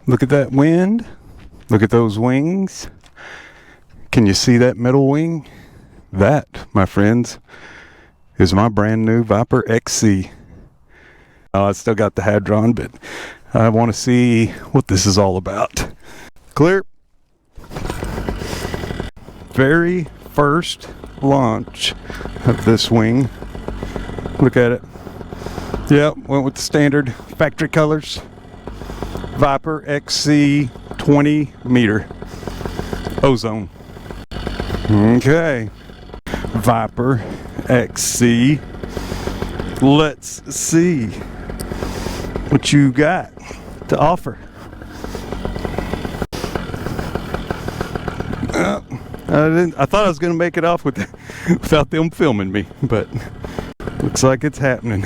Look at that wind. Look at those wings. Can you see that middle wing? That, my friends, is my brand new Viper XC. I still got the Hadron, but I want to see what this is all about. Clear. Very first launch of this wing. Look at it. Yep, went with the standard factory colors. Viper XC 20 meter. Ozone. Okay. Viper XC. Let's see what you got to offer. I thought I was going to make it off without them filming me, but looks like it's happening.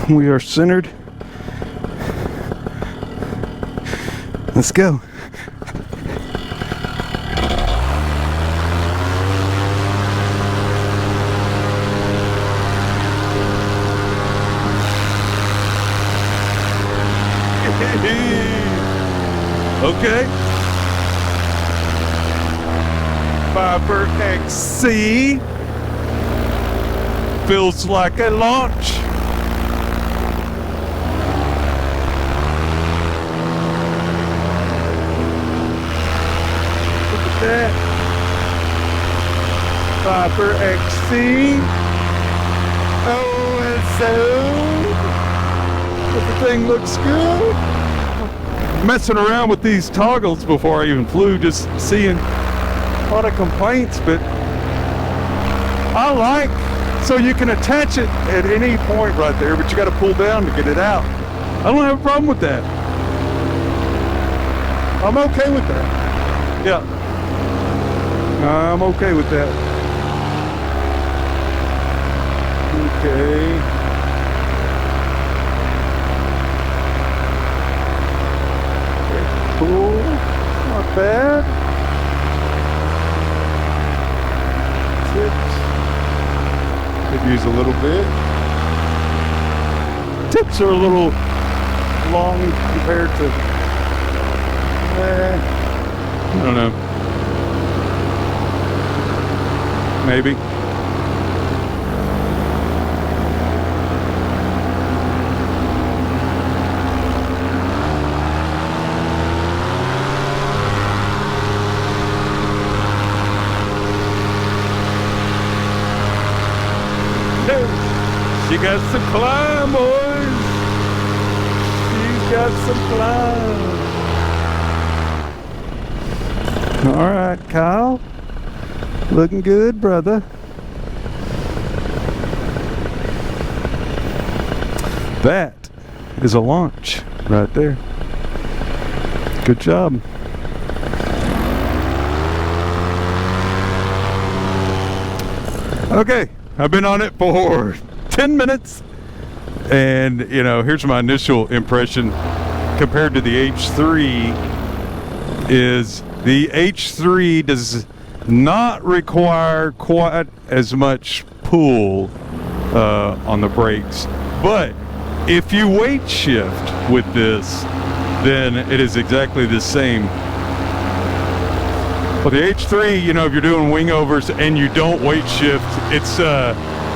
We are centered. Let's go. Okay. Viper XC feels like a launch. Look at that. Viper XC. Ozone. Everything looks good. Messing around with these toggles before I even flew, just seeing a lot of complaints, but I like, so you can attach it at any point right there, but you got to pull down to get it out. I don't have a problem with that. I'm okay with that. Yeah, I'm okay with that. Okay. Cool, not bad. Tips, could use a little bit. Tips are a little long compared to, I don't know, maybe. She got some climb, boys. She's got some climb. All right, Kyle. Looking good, brother. That is a launch right there. Good job. Okay, I've been on it for 10 minutes, and you know, here's my initial impression compared to the H3 is the H3 does not require quite as much pull on the brakes, but if you weight shift with this, then it is exactly the same. For the H3, you know, if you're doing wing overs and you don't weight shift,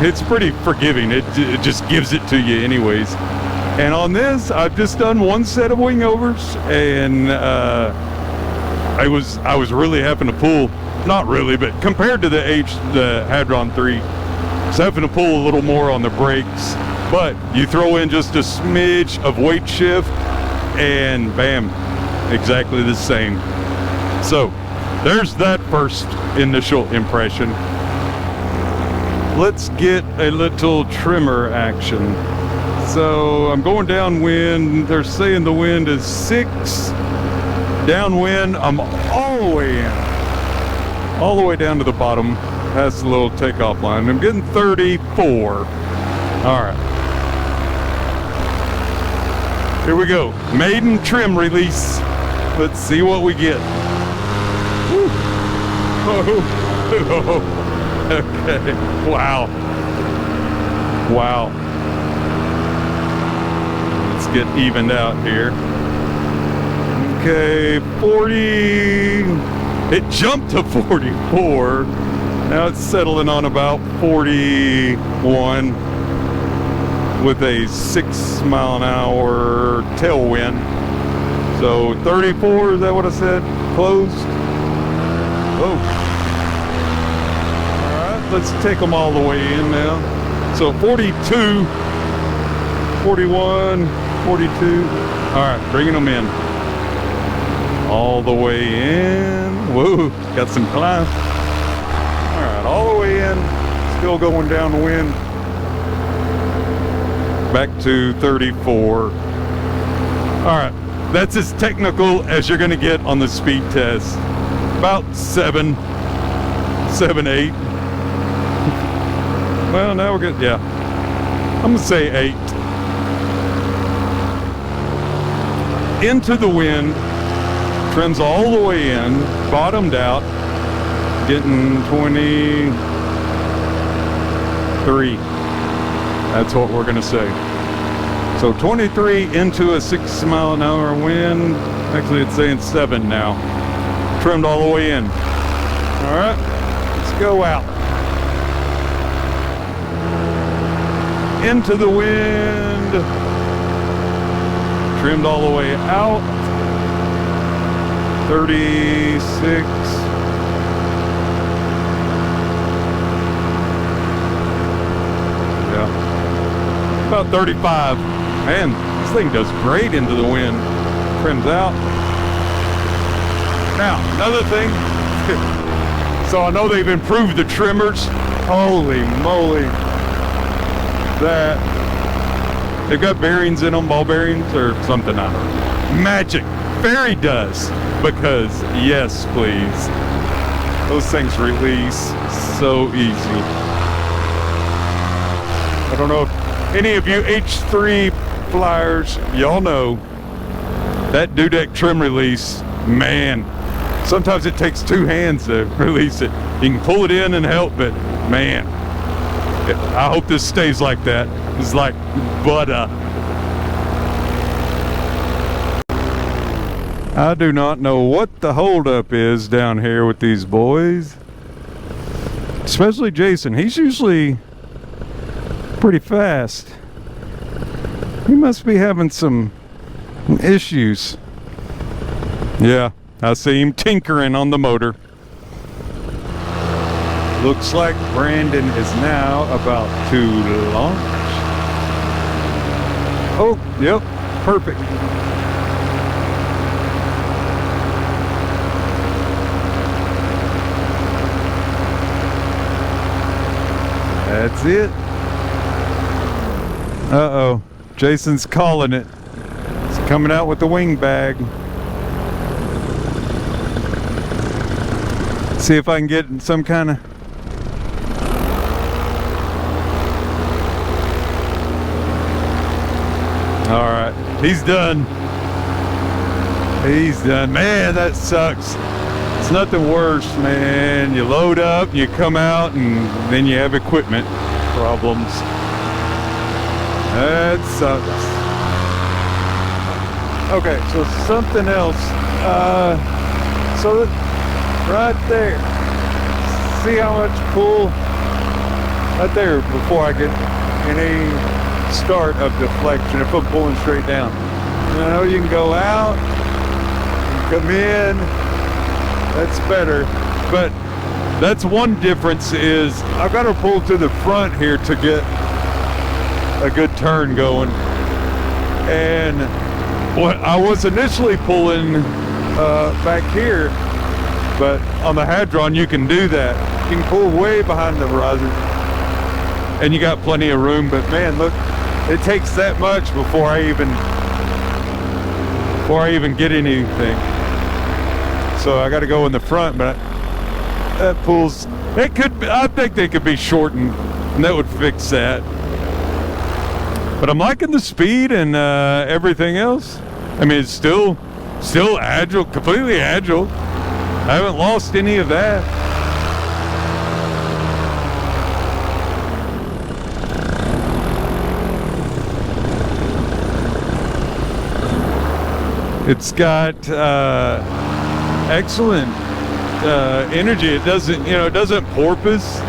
it's pretty forgiving. It just gives it to you anyways. And on this, I've just done one set of wing overs, and I was really having to pull, not really, but compared to the Hadron 3, it's having to pull a little more on the brakes. But you throw in just a smidge of weight shift, and bam, exactly the same. So there's that first initial impression. Let's get a little trimmer action. So I'm going downwind. They're saying the wind is 6. Downwind, I'm all the way in. All the way down to the bottom. Past the little takeoff line. I'm getting 34. All right. Here we go. Maiden trim release. Let's see what we get. Woo. Oh. Okay. Wow. Wow. Let's get evened out here. Okay, 40. It jumped to 44. Now it's settling on about 41 with a 6 mile an hour tailwind. So 34, is that what I said? Closed. Oh. Alright, let's take them all the way in now. So 42, 41, 42. Alright, bringing them in. All the way in. Whoa, got some climb. Alright, all the way in. Still going downwind. Back to 34. Alright, that's as technical as you're going to get on the speed test. About 7, 8. Well, now we're good. Yeah. I'm going to say 8. Into the wind. Trims all the way in. Bottomed out. Getting 23. That's what we're going to say. So 23 into a 6 mile an hour wind. Actually, it's saying 7 now. Trimmed all the way in. All right, let's go out. Into the wind. Trimmed all the way out. 36. Yeah. About 35. Man, this thing does great into the wind. Trims out. Now, another thing. So I know they've improved the trimmers. Holy moly. That. They've got bearings in them, ball bearings or something. I don't know. Magic. Fairy dust. Because, yes, please. Those things release so easy. I don't know if any of you H3 flyers, y'all know that dudek trim release, man, sometimes it takes 2 hands to release it. You can pull it in and help, but man, I hope this stays like that. It's like butter. I do not know what the holdup is down here with these boys, especially Jason. He's usually pretty fast. He must be having some issues. Yeah, I see him tinkering on the motor. Looks like Brandon is now about to launch. Oh, yep, perfect. That's it. Uh-oh. Jason's calling it. He's coming out with the wing bag. See if I can get some kind of... Alright. He's done. He's done. Man, that sucks. It's nothing worse, man. You load up, you come out, and then you have equipment problems. That sucks. Okay, so something else. So right there. See how much pull? Right there before I get any start of deflection if I'm pulling straight down. You know, you can go out, come in. That's better. But that's one difference is I've got to pull to the front here to get a good turn going. And what I was initially pulling back here, but on the Hadron you can do that. You can pull way behind the riser and you got plenty of room, but man, look, it takes that much before I even get anything. So I got to go in the front, but that pulls, it could be, I think they could be shortened and that would fix that. But I'm liking the speed and everything else. I mean, it's still agile, completely agile. I haven't lost any of that. It's got excellent energy. It doesn't, it doesn't porpoise.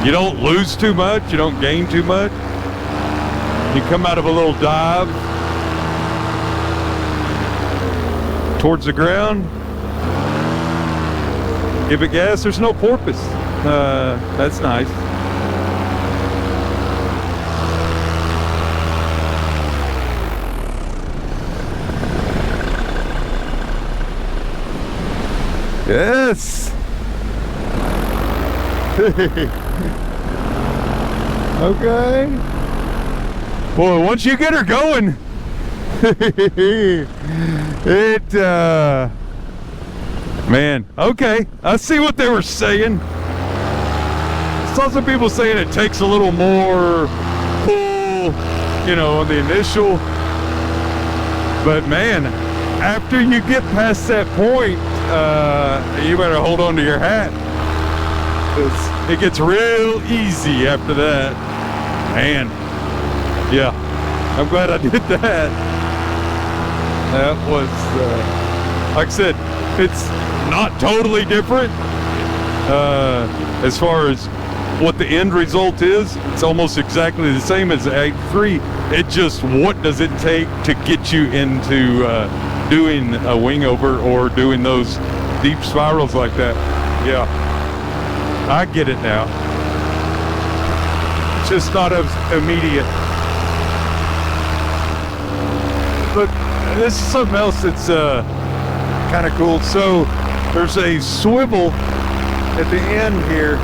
You don't lose too much. You don't gain too much. You come out of a little dive towards the ground, give it gas. There's no porpoise. That's nice. Yes. Okay. Boy, once you get her going, man, okay. I see what they were saying. I saw some people saying it takes a little more pull, on the initial. But man, after you get past that point, you better hold on to your hat. It gets real easy after that. Man, yeah, I'm glad I did that. That was, like I said, it's not totally different as far as what the end result is. It's almost exactly the same as the Ag 3. It just, what does it take to get you into doing a wing over or doing those deep spirals like that? Yeah, I get it now. It's just not as immediate. Look, this is something else that's kind of cool. So there's a swivel at the end here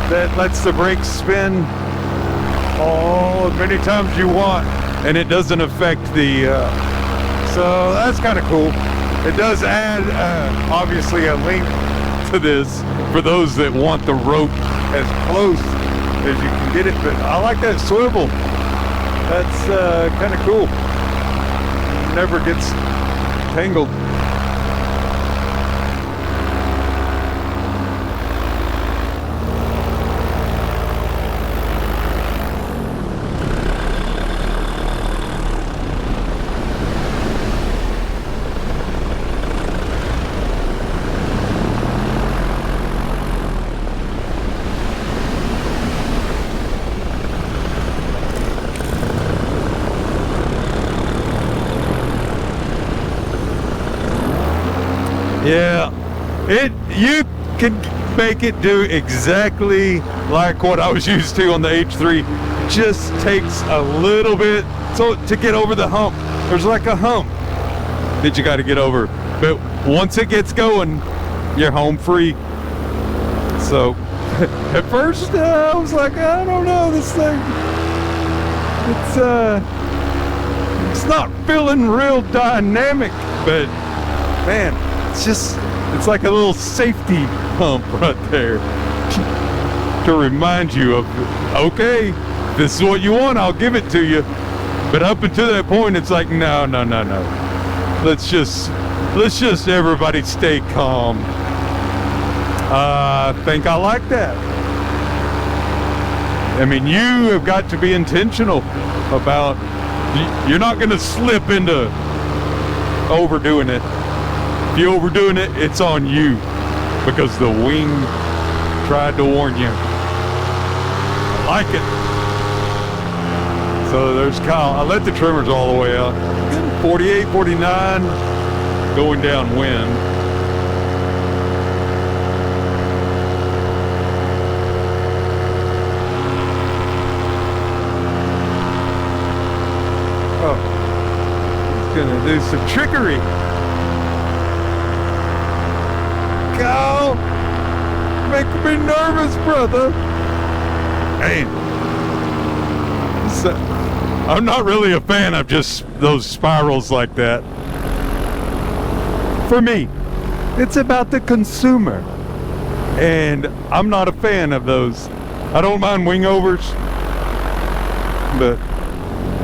that lets the brakes spin as many times you want, and it doesn't affect the so that's kind of cool. It does add obviously a link to this for those that want the rope as close as you can get it, but I like that swivel. That's kind of cool. Never gets tangled. Yeah, you can make it do exactly like what I was used to on the H3. Just takes a little bit to get over the hump. There's like a hump that you got to get over, but once it gets going, you're home free. So at first I was like, I don't know, this thing, it's not feeling real dynamic, but man, it's like a little safety pump right there to remind you of, okay, this is what you want, I'll give it to you. But up until that point, it's like, no. Let's just everybody stay calm. I think I like that. I mean, you have got to be intentional about, you're not going to slip into overdoing it. If you're overdoing it, it's on you, because the wing tried to warn you. I like it. So there's Kyle. I let the trimmers all the way out. 48, 49, going downwind. Oh, he's gonna do some trickery. Go! Make me nervous, brother. Hey, I'm not really a fan of just those spirals like that. For me, it's about the consumer, and I'm not a fan of those. I don't mind wing overs, but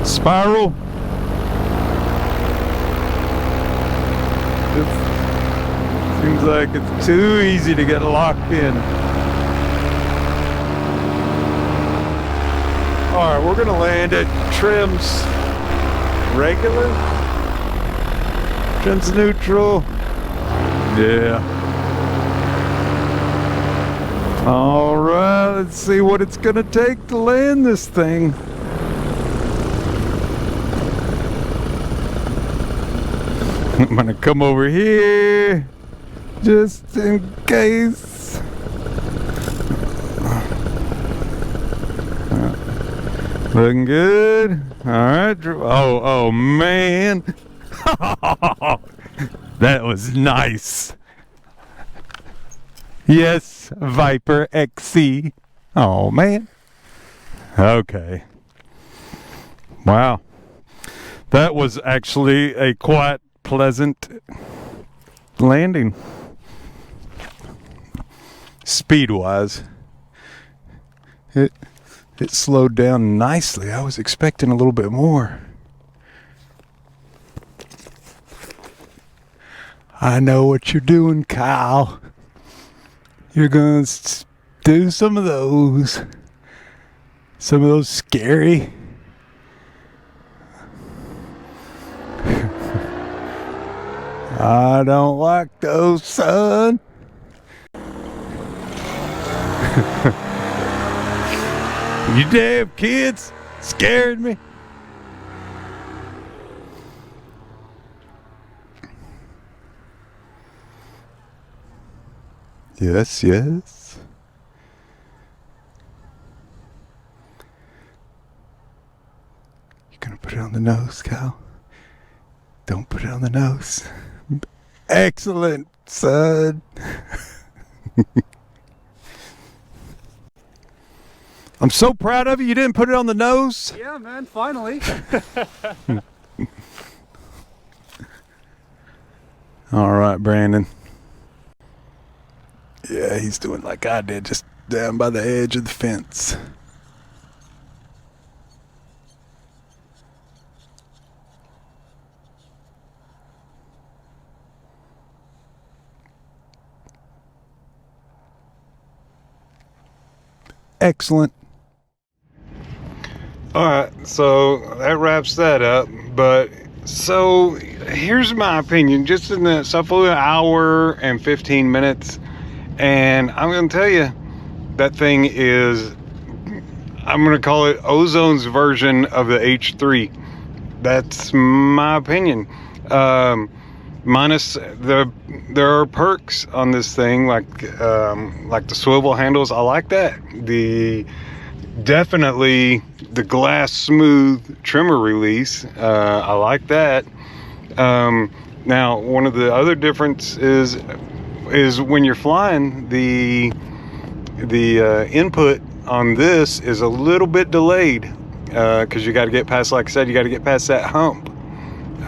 spiral, seems like it's too easy to get locked in. All right, we're gonna land at trims regular. Trans neutral. Yeah. All right, let's see what it's gonna take to land this thing. I'm gonna come over here just in case. Looking good. All right. Oh man. That was nice. Yes, Viper XC. Oh man. Okay. Wow. That was actually a quite pleasant landing. Speed-wise, it slowed down nicely. I was expecting a little bit more. I know what you're doing, Kyle. You're gonna do some of those scary. I don't like those, son. You damn kids scared me. Yes, yes. You're gonna put it on the nose, Cal. Don't put it on the nose. Excellent, son. I'm so proud of you. You didn't put it on the nose. Yeah, man, finally. All right, Brandon. Yeah, he's doing like I did, just down by the edge of the fence. Excellent. All right, so that wraps that up. But so here's my opinion. Just in the so I flew an hour and 15 minutes, and I'm gonna tell you that thing is, I'm gonna call it Ozone's version of the H3. That's my opinion. Minus there are perks on this thing, like the swivel handles. I like that. Definitely the glass smooth trimmer release. I like that. Now, one of the other differences is when you're flying, the input on this is a little bit delayed, because you got to get past, like I said, you got to get past that hump.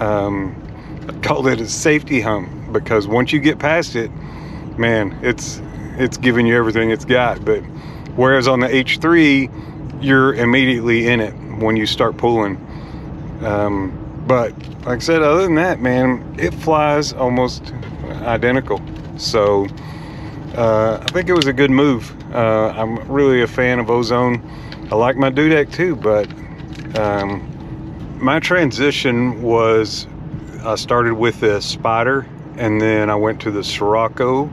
I called it a safety hump, because once you get past it, man, it's giving you everything it's got. But whereas on the H3, you're immediately in it when you start pulling. But like I said, other than that, man, it flies almost identical. So I think it was a good move. I'm really a fan of Ozone. I like my dudek too, but my transition was, I started with the Spider, and then I went to the Sirocco,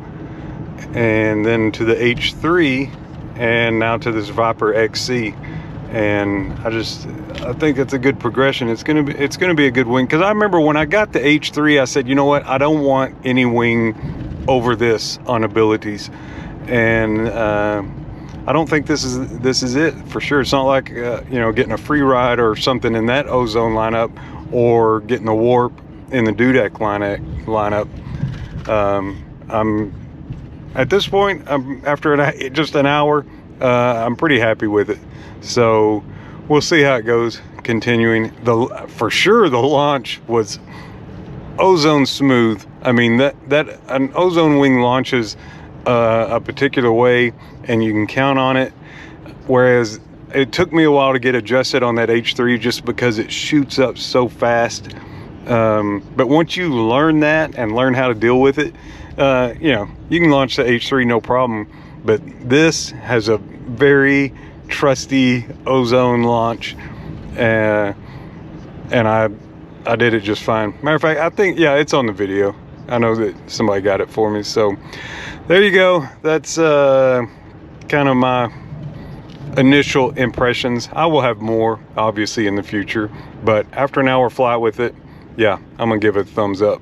and then to the H3, and now to this Viper XC. And I think it's a good progression. It's gonna be a good wing, because I remember when I got the H3, I said, you know what, I don't want any wing over this on abilities. And I don't think this is it for sure. It's not like getting a free ride or something in that Ozone lineup, or getting a warp in the dudek lineup. I'm at this point, after just an hour, I'm pretty happy with it. So we'll see how it goes continuing. For sure the launch was Ozone smooth. I mean, that an Ozone wing launches a particular way, and you can count on it, whereas it took me a while to get adjusted on that H3, just because it shoots up so fast. But once you learn that and learn how to deal with it, you can launch the H3 no problem. But this has a very trusty Ozone launch, and I did it just fine. Matter of fact, I think, yeah, it's on the video. I know that somebody got it for me. So there you go. That's kind of my initial impressions. I will have more, obviously, in the future. But after an hour flight with it, yeah, I'm going to give it a thumbs up.